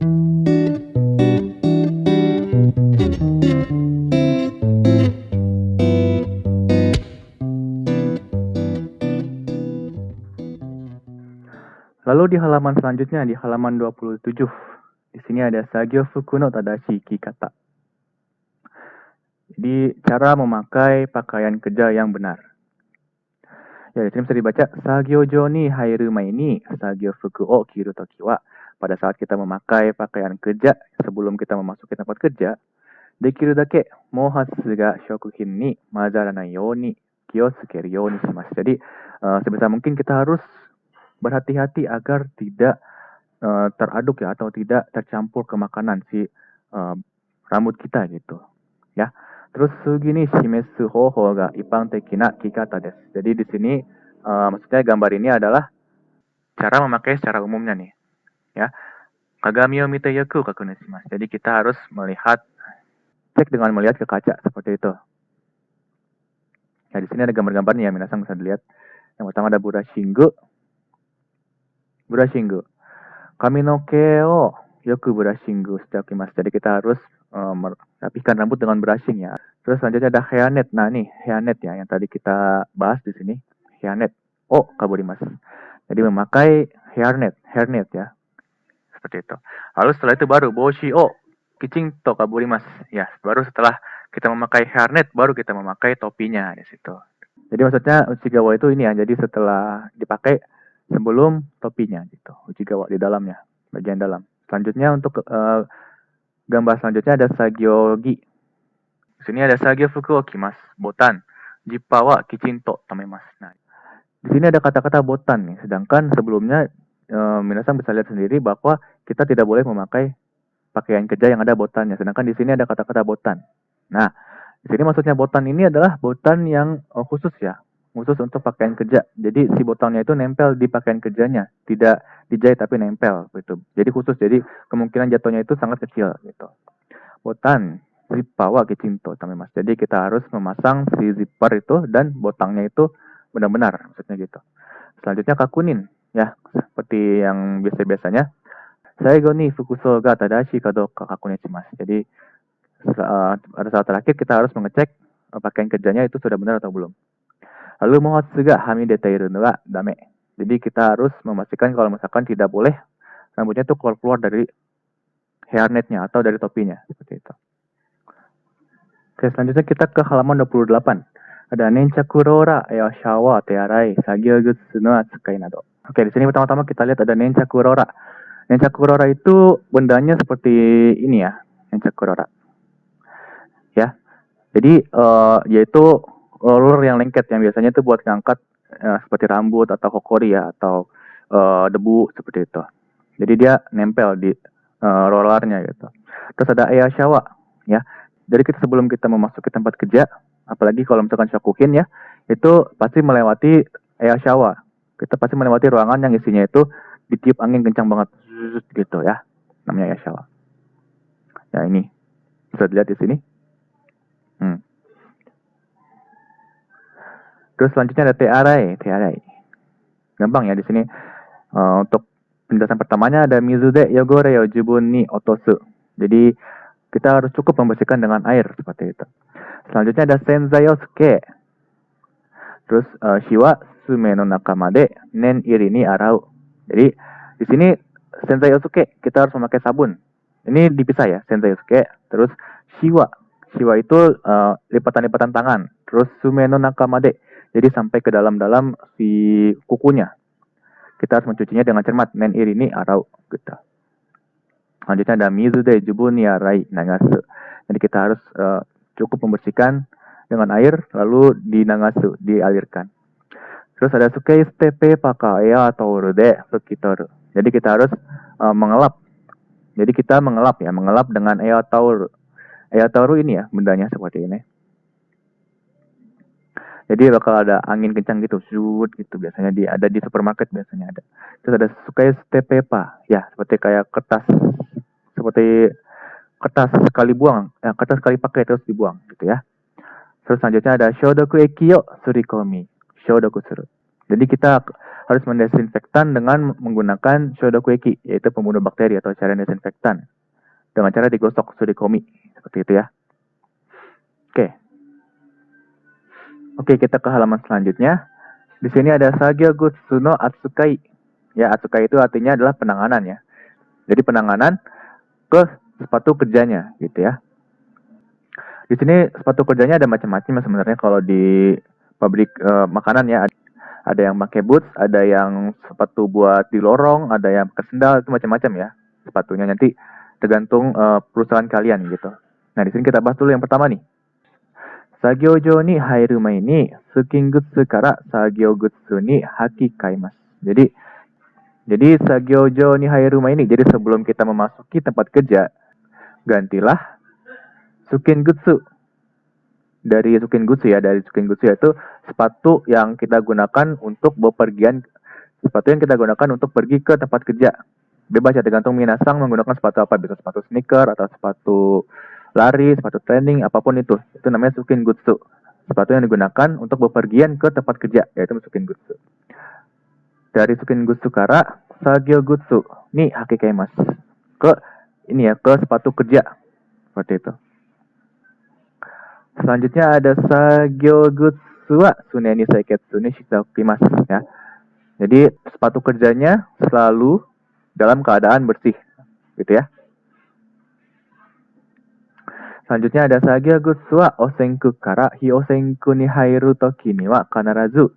Lalu di halaman selanjutnya, di halaman 27, di sini ada Sagyo Fuku no Tadashi Kikata. Jadi, cara memakai pakaian kerja yang benar. Ya, di sini bisa dibaca, Sagyo jo ni hairu mai ni Sagyo Fuku o kiru toki wa. Pada saat kita memakai pakaian kerja, sebelum kita memasuki tempat kerja, dekiru dake mohatsu ga shokuhin ni mazaranai you ni kiyotsukeru you ni shimasu. Jadi, sebisa mungkin kita harus berhati-hati agar tidak teraduk ya, atau tidak tercampur ke makanan si rambut kita gitu ya. Terus sugi ni shimesu hoho ga ipang teki na kikata desu. Jadi di sini maksudnya gambar ini adalah cara memakai secara umumnya nih ya. Kagami o mite yoku kakune shimasu. Jadi kita harus cek dengan melihat ke kaca seperti itu. Ya, di sini ada gambar-gambarnya ya, minasan bisa dilihat. Yang pertama ada burashingu. Kami no ke o yoku burashingu shitakimasu. Jadi kita harus merapikan rambut dengan brushing ya. Terus selanjutnya ada hairnet. Nah, nih hairnet ya yang tadi kita bahas di sini. Hairnet. Oh, kaburimasu. Jadi memakai hairnet ya. Seperti itu. Lalu setelah itu baru boshi o kicing to kaburimasu. Ya, baru setelah kita memakai hairnet baru kita memakai topinya di situ. Jadi maksudnya uchigawa itu ini ya. Jadi setelah dipakai sebelum topinya gitu. Uchigawa di dalamnya, bagian dalam. Selanjutnya untuk gambar selanjutnya ada sagyogi. Di sini ada sagyo fuku o kimasu, botan. Jippa wa kichinto tamemasu. Nah, di sini ada kata-kata botan nih. Sedangkan sebelumnya minasan bisa lihat sendiri bahwa kita tidak boleh memakai pakaian kerja yang ada botannya. Sedangkan di sini ada kata-kata botan. Nah, di sini maksudnya botan ini adalah botan yang khusus ya. Khusus untuk pakaian kerja. Jadi si botannya itu nempel di pakaian kerjanya. Tidak dijahit tapi nempel gitu. Jadi khusus. Jadi kemungkinan jatuhnya itu sangat kecil gitu. Botan zippa wa kichinto tamemasu. Jadi kita harus memasang si zipper itu dan botangnya itu benar-benar maksudnya gitu. Selanjutnya kakunin ya, seperti yang biasa-biasanya. Saigo ni fukuso ga tadashi ka douka kakunin shimasu. Jadi pada saat terakhir kita harus mengecek pakaian kerjanya itu sudah benar atau belum. Lalu mohatsu ga hamidete iru no wa dame. Jadi kita harus memastikan kalau misalkan tidak boleh rambutnya itu keluar dari hairnetnya atau dari topinya seperti itu. Oke, selanjutnya kita ke halaman 28. Ada nenchaku rora ya shawa tearai sagyo gutsu no atsukai nado. Oke, di sini pertama-tama kita lihat ada nenchaku rora. Nenchaku rora itu bendanya seperti ini ya, nenchaku rora. Ya. Jadi yaitu roller yang lengket yang biasanya itu buat ngangkat seperti rambut atau hokori ya, atau debu seperti itu. Jadi dia nempel di rollernya gitu. Terus ada eashawa ya. Jadi kita sebelum kita memasuki tempat kerja, apalagi kalau misalkan shakuhin ya, itu pasti melewati eashawa. Kita pasti melewati ruangan yang isinya itu ditiup angin kencang banget gitu ya. Namanya eashawa. Ya ini bisa dilihat di sini. Terus selanjutnya ada tearai. Gampang ya di sini. Untuk penjelasan pertamanya ada mizude yogore yo jibun ni otosu. Jadi kita harus cukup membersihkan dengan air seperti itu. Selanjutnya ada senzai o tsuke. Terus shiwa sume no nakama de nen iri ni arau. Jadi di sini senzai o tsuke kita harus memakai sabun. Ini dipisah ya, senzai o tsuke. Terus shiwa itu lipatan-lipatan tangan. Terus sume no nakama de. Jadi sampai ke dalam-dalam si kukunya. Kita harus mencucinya dengan cermat. Nen iri ni arau gitu. Selanjutnya ada mizu de jubu ni arai nagasu. Jadi kita harus cukup membersihkan dengan air lalu dinagasu, dialirkan. Terus ada sukei stepe pakai atau de fukitoru. Jadi kita harus mengelap. Jadi kita mengelap dengan eatauru. Eatauru ini ya bendanya seperti ini. Jadi bakal ada angin kencang gitu, shoot gitu biasanya ada di supermarket biasanya ada. Terus ada sukai stepepa, ya seperti kayak kertas sekali buang, kertas sekali pakai terus dibuang gitu ya. Terus selanjutnya ada shodoku eki yo surikomi, shodoku suru. Jadi kita harus mendesinfektan dengan menggunakan shodokueki, yaitu pembunuh bakteri atau cairan desinfektan. Dengan cara digosok surikomi, seperti itu ya. Oke. Oke, kita ke halaman selanjutnya. Di sini ada Sagyogutsu no Atsukai. Ya, Atsukai itu artinya adalah penanganan ya. Jadi penanganan ke sepatu kerjanya gitu ya. Di sini sepatu kerjanya ada macam-macam sebenarnya kalau di pabrik makanan ya. Ada yang pakai boots, ada yang sepatu buat di lorong, ada yang pakai sendal, itu macam-macam ya sepatunya. Nanti tergantung perusahaan kalian gitu. Nah, di sini kita bahas dulu yang pertama nih. Sagyojou ni hairu mai ni tsukingutsu kara sagyogutsu ni hakikaimasu. Jadi sagyojou ni hairu mai ni, jadi sebelum kita memasuki tempat kerja, gantilah tsukingutsu. Dari tsukingutsu yaitu sepatu yang kita gunakan untuk bepergian, sepatu yang kita gunakan untuk pergi ke tempat kerja. Bebas ya, tergantung minasang menggunakan sepatu apa, bisa sepatu sneaker atau sepatu lari, sepatu training, apapun itu. Itu namanya tsukingutsu. Sepatu yang digunakan untuk bepergian ke tempat kerja, yaitu tsukingutsu. Dari tsukingutsu kara sagyogutsu ni hakikaimasu. Ke sepatu kerja. Seperti itu. Selanjutnya ada sagyogutsu wa sune ni seiketsu ni shitokimasu ya. Jadi sepatu kerjanya selalu dalam keadaan bersih, gitu ya. Selanjutnya ada sagyogutsu wa osenku kara hiosenku ni hairu toki ni wa kanarazu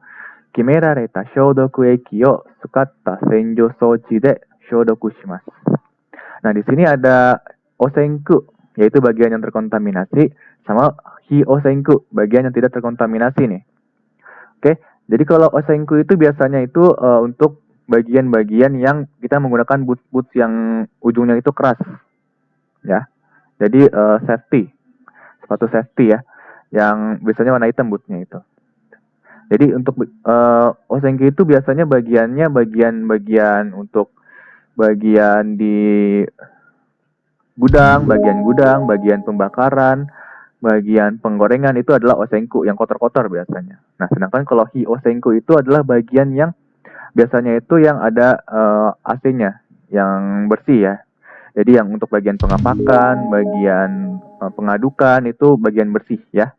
kimerareta shodoku eki o tsukatta senjo souchi de shodoku shimasu. Nah, di sini ada osenku, yaitu bagian yang terkontaminasi, sama hiosenku, bagian yang tidak terkontaminasi nih. Oke, jadi kalau osenku itu biasanya itu untuk bagian-bagian yang kita menggunakan boots yang ujungnya itu keras, ya. Jadi sepatu safety ya, yang biasanya warna hitam bootnya itu. Jadi untuk osenku itu biasanya bagiannya bagian untuk bagian di gudang, bagian pembakaran, bagian penggorengan itu adalah osenku yang kotor-kotor biasanya. Nah, sedangkan kalau hiosenku itu adalah bagian yang biasanya itu yang ada AC-nya, yang bersih ya. Jadi yang untuk bagian pengapakan, bagian pengadukan itu bagian bersih ya.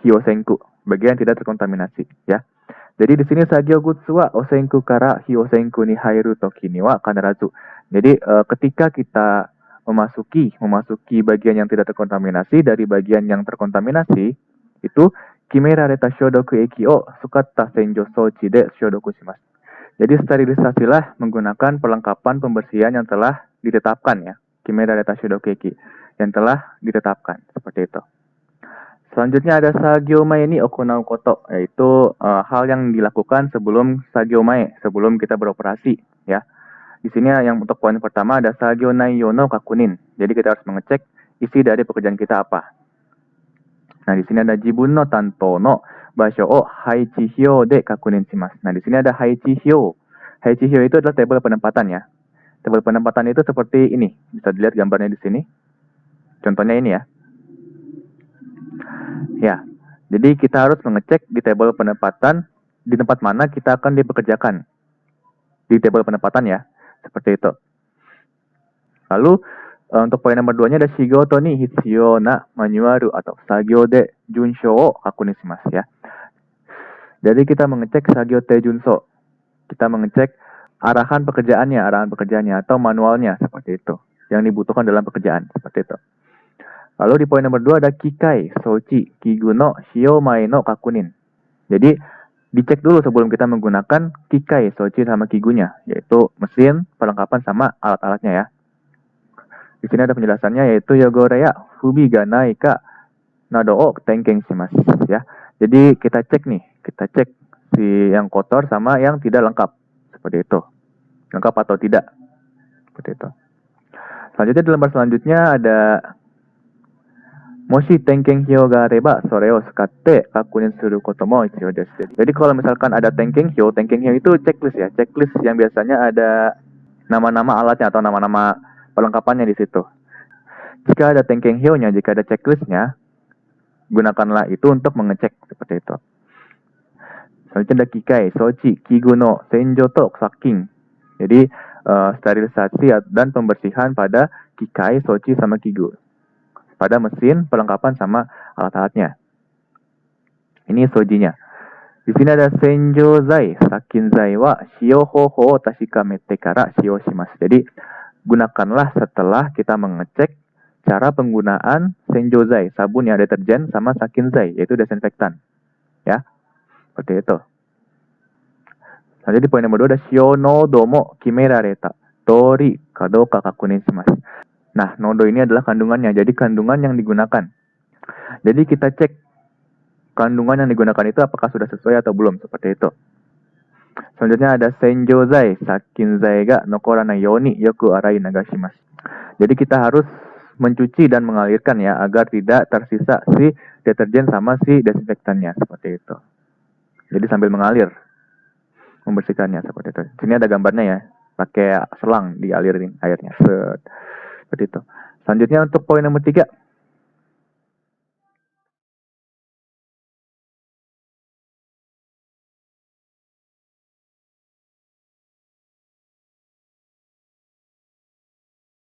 Hiosenku, bagian tidak terkontaminasi ya. Jadi di sini sagyogutsu wa osenku kara hiosenku ni hairu toki ni wa kanarazu. Jadi ketika kita memasuki bagian yang tidak terkontaminasi dari bagian yang terkontaminasi itu kimerareta shodoku eki o tsukatta senjo souchi de shodoku shimasu. Jadi sterilisasilah menggunakan perlengkapan pembersihan yang telah ditetapkan ya. Kimerareta shodoku eki, yang telah ditetapkan, seperti itu. Selanjutnya ada sagyomae ni okunau koto, yaitu hal yang dilakukan sebelum sagyomae, sebelum kita beroperasi ya. Di sini yang untuk poin pertama ada sagyo naiyo no kakunin. Jadi kita harus mengecek isi dari pekerjaan kita apa. Nah, di sini ada jibun no tanto no basho o haichi hyo de kakunin shimasu. Nah, di sini ada haichi hyo. Haichi hyo itu adalah tabel penempatan ya. Tabel penempatan itu seperti ini. Bisa dilihat gambarnya di sini. Contohnya ini ya. Ya, jadi kita harus mengecek di tabel penempatan di tempat mana kita akan dipekerjakan. Di tabel penempatan ya, seperti itu. Lalu untuk poin nomor 2-nya ada shigoto ni hitsuyou na manuaru atau sagyo de junsho o kakunin shimasu ya. Jadi kita mengecek sagyo te junso. Kita mengecek arahan pekerjaannya atau manualnya seperti itu. Yang dibutuhkan dalam pekerjaan seperti itu. Lalu di poin nomor 2 ada kikai, souchi, kigu no shiyomai no kakunin. Jadi dicek dulu sebelum kita menggunakan kikai, souchi sama kigunya, yaitu mesin, perlengkapan sama alat-alatnya ya. Di sini ada penjelasannya yaitu yogore ya fubi ga nai ka nado o tenken shimasu ya. Jadi kita cek si yang kotor sama yang tidak lengkap. Seperti itu. Lengkap atau tidak. Seperti itu. Selanjutnya di lembar selanjutnya ada moshi tenken hyo ga areba sore o tsukatte kakunin suru koto mo itsuyou desu. Jadi kalau misalkan ada tenken hyo itu checklist ya. Checklist yang biasanya ada nama-nama alatnya atau nama-nama perlengkapannya di situ. Jika ada tenken hyo-nya, jika ada checklistnya, gunakanlah itu untuk mengecek seperti itu. Selanjutnya ada kikai, sochi, kigu no, senjo to, saking. Jadi sterilisasi dan pembersihan pada kikai, sochi, sama kigu. Pada mesin, perlengkapan sama alat-alatnya. Ini sojinya. Di sini ada senjo zai, sakin zai wa shio hoho tashikamete kara shio shimasu. Jadi gunakanlah setelah kita mengecek cara penggunaan senjo zai, sabun yang deterjen, sama sakin zai, yaitu desinfektan. Ya, seperti itu. Selanjutnya di poin nomor 2 ada shio no domo kimerareta tori kadoka kakunin shimasu. Nah, nodo ini adalah kandungannya, jadi kandungan yang digunakan. Jadi kita cek kandungan yang digunakan itu apakah sudah sesuai atau belum, seperti itu. Selanjutnya ada senjo zai, sakin zai ga nokoranai yoni yoku arai nagashimasu. Jadi kita harus mencuci dan mengalirkan ya, agar tidak tersisa si deterjen sama si desinfektannya, seperti itu. Jadi sambil mengalir membersihkannya, seperti itu. Sini ada gambarnya ya, pakai selang dialirin airnya. Seperti itu. Selanjutnya untuk poin nomor 3,